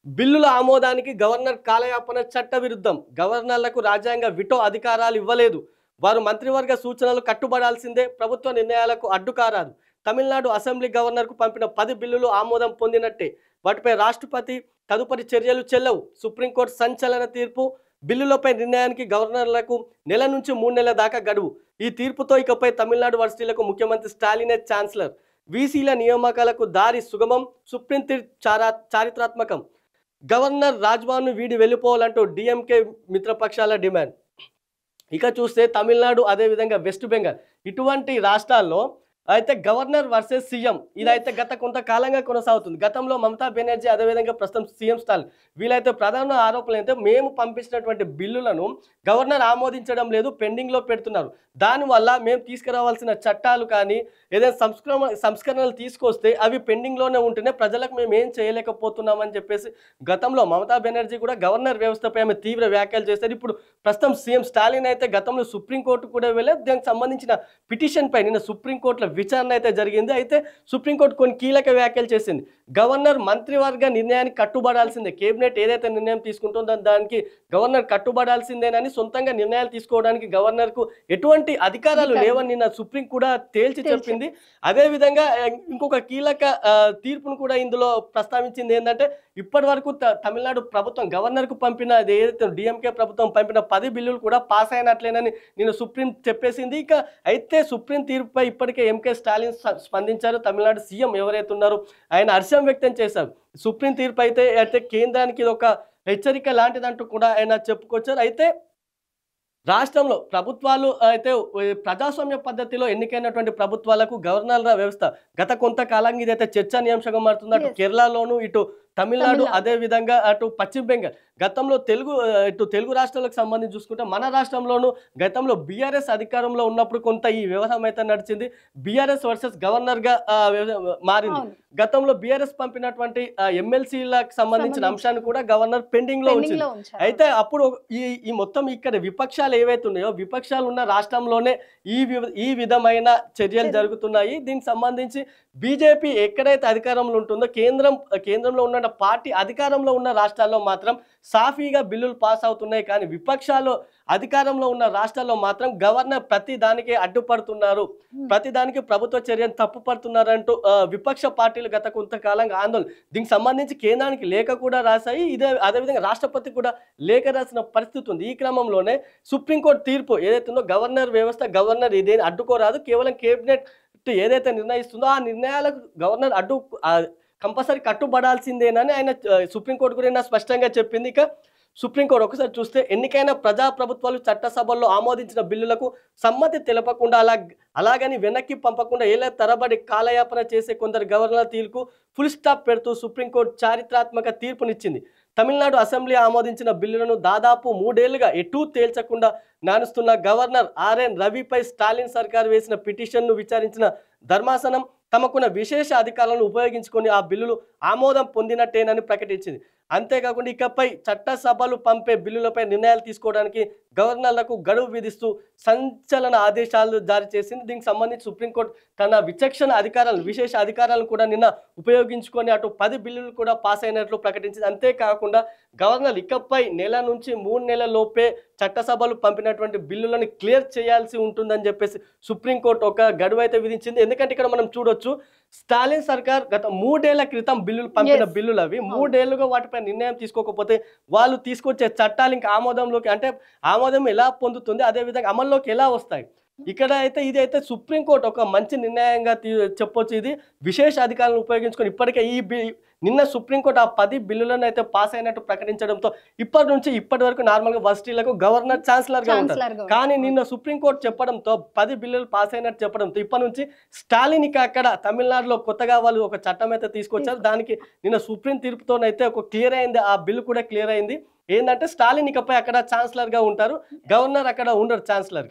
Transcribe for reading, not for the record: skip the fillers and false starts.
బిల్లుల ఆమోదానికి గవర్నర్ కాలయాపన చట్టవిరుద్ధం. గవర్నర్లకు రాజ్యాంగ విటో అధికారాలు ఇవ్వలేదు. వారు మంత్రివర్గ సూచనలు కట్టుబడాల్సిందే. ప్రభుత్వ నిర్ణయాలకు అడ్డుకారాదు. తమిళనాడు అసెంబ్లీ గవర్నర్కు పంపిన 10 బిల్లులు ఆమోదం పొందినట్టే. వాటిపై రాష్ట్రపతి తదుపరి చర్యలు చెల్లవు. సుప్రీంకోర్టు సంచలన తీర్పు. బిల్లులపై నిర్ణయానికి గవర్నర్లకు నెల నుంచి 3 నెలల దాకా గడువు. ఈ తీర్పుతో ఇకపై తమిళనాడు వర్సిటీలకు ముఖ్యమంత్రి స్టాలినే ఛాన్సలర్. వీసీల నియామకాలకు దారి సుగమం. సుప్రీం తీర్పు చారిత్రాత్మకం. గవర్నర్ రాజ్భవన్ను వీడి వెళ్ళిపోవాలంటూ డిఎంకే మిత్రపక్షాల డిమాండ్. ఇక చూస్తే తమిళనాడు, అదేవిధంగా వెస్ట్ బెంగాల్ ఇటువంటి రాష్ట్రాల్లో అయితే గవర్నర్ వర్సెస్ సీఎం ఇదైతే గత కొంతకాలంగా కొనసాగుతుంది. గతంలో మమతా బెనర్జీ, అదేవిధంగా ప్రస్తుతం సీఎం స్టాలిన్ వీళ్ళైతే ప్రధాన ఆరోపణలు అయితే మేము పంపించినటువంటి బిల్లులను గవర్నర్ ఆమోదించడం లేదు, పెండింగ్లో పెడుతున్నారు. దానివల్ల మేము తీసుకురావాల్సిన చట్టాలు కానీ ఏదైనా సంస్కరణలు తీసుకొస్తే అవి పెండింగ్లోనే ఉంటేనే ప్రజలకు మేము ఏం చేయలేకపోతున్నామని చెప్పేసి గతంలో మమతా బెనర్జీ కూడా గవర్నర్ వ్యవస్థపై ఆమె తీవ్ర వ్యాఖ్యలు చేశారు. ఇప్పుడు ప్రస్తుతం సీఎం స్టాలిన్ అయితే గతంలో సుప్రీంకోర్టు కూడా వెళ్ళి దానికి సంబంధించిన పిటిషన్ పై నిన్న సుప్రీంకోర్టులో విచారణ అయితే జరిగింది. అయితే సుప్రీంకోర్టు కొన్ని కీలక వ్యాఖ్యలు చేసింది. గవర్నర్ మంత్రివర్గ నిర్ణయానికి కట్టుబడాల్సిందే. కేబినెట్ ఏదైతే నిర్ణయం తీసుకుంటుందో దానికి గవర్నర్ కట్టుబడాల్సిందేనని, సొంతంగా నిర్ణయాలు తీసుకోవడానికి గవర్నర్కు ఎటువంటి అధికారాలు లేవని నిన్న సుప్రీం కూడా తేల్చి చెప్పింది. అదేవిధంగా ఇంకొక కీలక తీర్పును కూడా ఇందులో ప్రస్తావించింది. ఏంటంటే ఇప్పటి వరకు తమిళనాడు ప్రభుత్వం గవర్నర్కు పంపిన ఏదైతే డిఎంకే ప్రభుత్వం పంపిన 10 బిల్లులు కూడా పాస్ అయినట్లేనని నిన్న సుప్రీం చెప్పేసింది. ఇక అయితే సుప్రీం తీర్పుపై ఇప్పటికే ఎంకే స్టాలిన్ స్పందించారు. తమిళనాడు సీఎం ఎవరైతే ఉన్నారో ఆయన హర్షం వ్యక్తం చేశారు. సుప్రీం తీర్పు అయితే కేంద్రానికి ఇది ఒక హెచ్చరిక లాంటిదంటూ కూడా ఆయన చెప్పుకొచ్చారు. అయితే రాష్ట్రంలో ప్రభుత్వాలు అయితే ప్రజాస్వామ్య పద్ధతిలో ఎన్నికైనటువంటి ప్రభుత్వాలకు గవర్నర్ల వ్యవస్థ గత కొంతకాలంగా ఇదైతే చర్చనీయాంశంగా మారుతుంది. అటు కేరళలోను, ఇటు తమిళనాడు, అదే విధంగా అటు పశ్చిమ బెంగాల్. గతంలో తెలుగు రాష్ట్రాలకు సంబంధించి చూసుకుంటే మన రాష్ట్రంలోనూ గతంలో బీఆర్ఎస్ అధికారంలో ఉన్నప్పుడు కొంత ఈ వ్యవహారం అయితే నడిచింది. బీఆర్ఎస్ వర్సెస్ గవర్నర్గా మారింది. గతంలో బీఆర్ఎస్ పంపినటువంటి ఎమ్మెల్సీలకు సంబంధించిన అంశాన్ని కూడా గవర్నర్ పెండింగ్ లో ఉంచింది. అయితే అప్పుడు ఈ మొత్తం ఇక్కడ విపక్షాలు ఏవైతే ఉన్నాయో విపక్షాలు ఉన్న రాష్ట్రంలోనే ఈ విధమైన చర్యలు జరుగుతున్నాయి. దీనికి సంబంధించి బీజేపీ ఎక్కడైతే అధికారంలో ఉంటుందో కేంద్రంలో ఉన్న పార్టీ అధికారంలో ఉన్న రాష్ట్రాల్లో మాత్రం సాఫీగా బిల్లులు పాస్ అవుతున్నాయి. కానీ విపక్షాలు అధికారంలో ఉన్న రాష్ట్రాల్లో మాత్రం గవర్నర్ ప్రతి దానికి అడ్డుపడుతున్నారు, ప్రతి దానికి ప్రభుత్వ చర్యను తప్పుపడుతున్నారు అంటూ విపక్ష పార్టీలు గత కొంతకాలంగా ఆందోళన. దీనికి సంబంధించి కేంద్రానికి లేఖ కూడా రాశాయి. అదేవిధంగా రాష్ట్రపతి కూడా లేఖ రాసిన పరిస్థితి ఉంది. ఈ క్రమంలోనే సుప్రీంకోర్టు తీర్పు ఏదైతే ఉందో గవర్నర్ వ్యవస్థ, గవర్నర్ ఇదేని అడ్డుకోరాదు, కేవలం కేబినెట్ ఏదైతే నిర్ణయిస్తుందో ఆ నిర్ణయాలకు గవర్నర్ కంపల్సరీ కట్టుబడాల్సిందేనని ఆయన సుప్రీంకోర్టు కూడా స్పష్టంగా చెప్పింది. ఇక సుప్రీంకోర్టు ఒకసారి చూస్తే ఎన్నికైన ప్రజాప్రభుత్వాలు చట్టసభల్లో ఆమోదించిన బిల్లులకు సమ్మతి తెలపకుండా అలాగని వెనక్కి పంపకుండా ఏళ్ల తరబడి కాలయాపన చేసే కొందరు గవర్నర్ల తీర్పు ఫుల్ స్టాప్ పెడుతూ సుప్రీంకోర్టు చారిత్రాత్మక తీర్పునిచ్చింది. తమిళనాడు అసెంబ్లీ ఆమోదించిన బిల్లులను దాదాపు 3 ఏళ్లుగా ఎటూ తేల్చకుండా నానుస్తున్న గవర్నర్ ఆర్ఎన్ రవిపై స్టాలిన్ సర్కార్ వేసిన పిటిషన్ను విచారించిన ధర్మాసనం తమకున్న విశేష అధికారాలను ఉపయోగించుకొని ఆ బిల్లులు ఆమోదం పొందినట్టేనని ప్రకటించింది. అంతేకాకుండా ఇకపై చట్టసభలు పంపే బిల్లులపై నిర్ణయాలు తీసుకోవడానికి గవర్నర్లకు గడువు విధిస్తూ సంచలన ఆదేశాలు జారీ చేసింది. దీనికి సంబంధించి సుప్రీంకోర్టు తన విశేష అధికారాలను కూడా నిన్న ఉపయోగించుకొని అటు 10 బిల్లులు కూడా పాస్ అయినట్లు ప్రకటించింది. అంతేకాకుండా గవర్నర్ ఇకపై నెల నుంచి 3 నెలల లోపే చట్టసభలు పంపినటువంటి బిల్లులను క్లియర్ చేయాల్సి ఉంటుందని చెప్పేసి సుప్రీంకోర్టు ఒక గడువు అయితే విధించింది. ఎందుకంటే ఇక్కడ మనం చూడొచ్చు, స్టాలిన్ సర్కార్ గత 3 ఏళ్ల క్రితం పంపిన బిల్లులు అవి 3 ఏళ్లుగా వాటిపై నిర్ణయం తీసుకోకపోతే వాళ్ళు తీసుకొచ్చే చట్టాలు ఇంకా ఆమోదం ఎలా పొందుతుంది, అదేవిధంగా అమల్లోకి ఎలా వస్తాయి. ఇక్కడ అయితే ఇదైతే సుప్రీంకోర్టు ఒక మంచి నిర్ణయంగా చెప్పొచ్చు. ఇది విశేష అధికారాలను ఉపయోగించుకొని ఇప్పటికే నిన్న సుప్రీంకోర్టు ఆ 10 బిల్లులను అయితే పాస్ అయినట్టు ప్రకటించడంతో ఇప్పటి వరకు నార్మల్గా వర్సిటీలకు గవర్నర్ ఛాన్సలర్గా ఉంటారు. కానీ నిన్న సుప్రీంకోర్టు చెప్పడంతో 10 బిల్లులు పాస్ అయినట్టు చెప్పడంతో ఇప్పటి నుంచి స్టాలిన్ అక్కడ తమిళనాడులో కొత్తగా వాళ్ళు ఒక చట్టం అయితే తీసుకొచ్చారు. దానికి నిన్న సుప్రీం తీర్పుతోనైతే ఒక క్లియర్ అయింది. ఆ బిల్లు కూడా క్లియర్ అయింది. ఏంటంటే స్టాలిన్ ఇకపై అక్కడ ఛాన్సలర్గా ఉంటారు, గవర్నర్ అక్కడ ఉండరు ఛాన్సలర్గా.